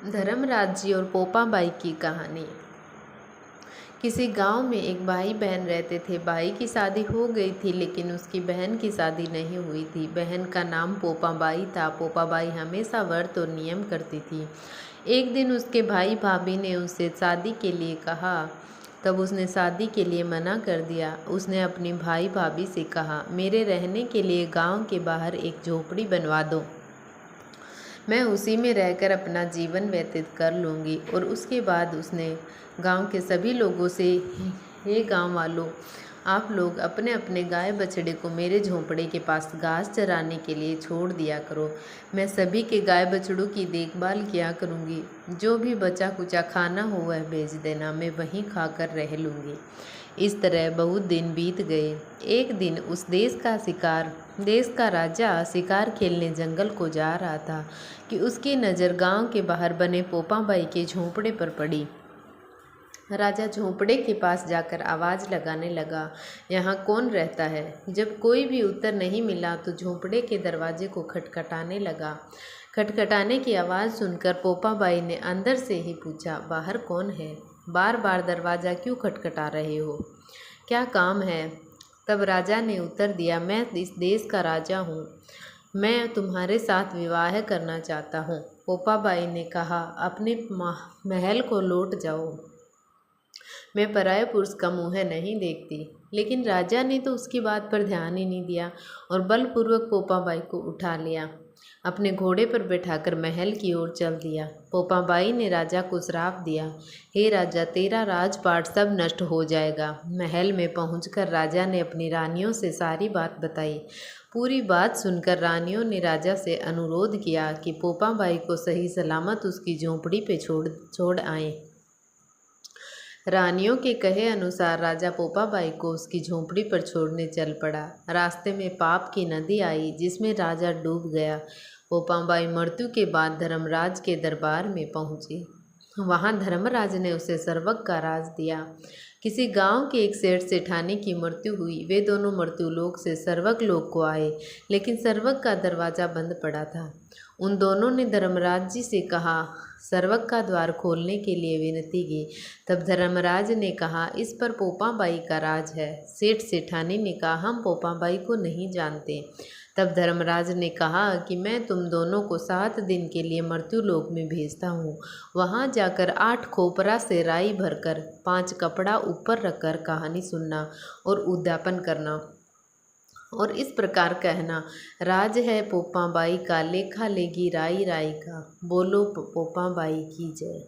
धर्मराज जी और पोपाबाई की कहानी। किसी गांव में एक भाई बहन रहते थे। भाई की शादी हो गई थी लेकिन उसकी बहन की शादी नहीं हुई थी। बहन का नाम पोपाबाई था। पोपाबाई हमेशा व्रत और नियम करती थी। एक दिन उसके भाई भाभी ने उससे शादी के लिए कहा, तब उसने शादी के लिए मना कर दिया। उसने अपनी भाई भाभी से कहा, मेरे रहने के लिए गांव के बाहर एक झोपड़ी बनवा दो, मैं उसी में रहकर अपना जीवन व्यतीत कर लूँगी। और उसके बाद उसने गांव के सभी लोगों से, हे गांव वालों, आप लोग अपने अपने गाय बछड़े को मेरे झोंपड़े के पास घास चराने के लिए छोड़ दिया करो। मैं सभी के गाय बछड़ों की देखभाल किया करूँगी। जो भी बचा कुचा खाना हो वह बेच देना, मैं वहीं खाकर रह लूँगी। इस तरह बहुत दिन बीत गए। एक दिन उस देश का राजा शिकार खेलने जंगल को जा रहा था कि उसकी नज़र गांव के बाहर बने पोपाबाई के झोंपड़े पर पड़ी। राजा झोंपड़े के पास जाकर आवाज़ लगाने लगा, यहाँ कौन रहता है? जब कोई भी उत्तर नहीं मिला तो झोंपड़े के दरवाजे को खटखटाने लगा। खटखटाने की आवाज़ सुनकर पोपाबाई ने अंदर से ही पूछा, बाहर कौन है? बार बार दरवाज़ा क्यों खटखटा रहे हो? क्या काम है? तब राजा ने उत्तर दिया, मैं इस देश का राजा हूँ, मैं तुम्हारे साथ विवाह करना चाहता हूँ। पोपाबाई ने कहा, अपने महल को लौट जाओ, मैं पराये पुरुष का मुँह नहीं देखती। लेकिन राजा ने तो उसकी बात पर ध्यान ही नहीं दिया और बलपूर्वक पोपाबाई को उठा लिया, अपने घोड़े पर बैठाकर महल की ओर चल दिया। पोपाबाई ने राजा को श्राप दिया, हे राजा, तेरा राजपाट सब नष्ट हो जाएगा। महल में पहुंचकर राजा ने अपनी रानियों से सारी बात बताई। पूरी बात सुनकर रानियों ने राजा से अनुरोध किया कि पोपाबाई को सही सलामत उसकी झोंपड़ी पे छोड़ आए। रानियों के कहे अनुसार राजा पोपाबाई को उसकी झोंपड़ी पर छोड़ने चल पड़ा। रास्ते में पाप की नदी आई जिसमें राजा डूब गया। पोपाबाई मृत्यु के बाद धर्मराज के दरबार में पहुंची। वहां धर्मराज ने उसे सर्वक का राज दिया। किसी गांव के एक सेठ सेठानी की मृत्यु हुई। वे दोनों मृत्युलोक से सर्वक लोक को आए, लेकिन सर्वक का दरवाज़ा बंद पड़ा था। उन दोनों ने धर्मराज जी से कहा, सर्वक का द्वार खोलने के लिए विनती की। तब धर्मराज ने कहा, इस पर पोपाबाई का राज है। सेठ सेठानी ने कहा, हम पोपाबाई को नहीं जानते। तब धर्मराज ने कहा कि मैं तुम दोनों को 7 दिन के लिए मृत्युलोक में भेजता हूँ। वहाँ जाकर 8 खोपरा से राई भरकर 5 कपड़ा ऊपर रखकर कहानी सुनना और उद्यापन करना और इस प्रकार कहना, राज है पोपाबाई का, लेखा लेगी राई राई का। बोलो पोपाबाई की जय।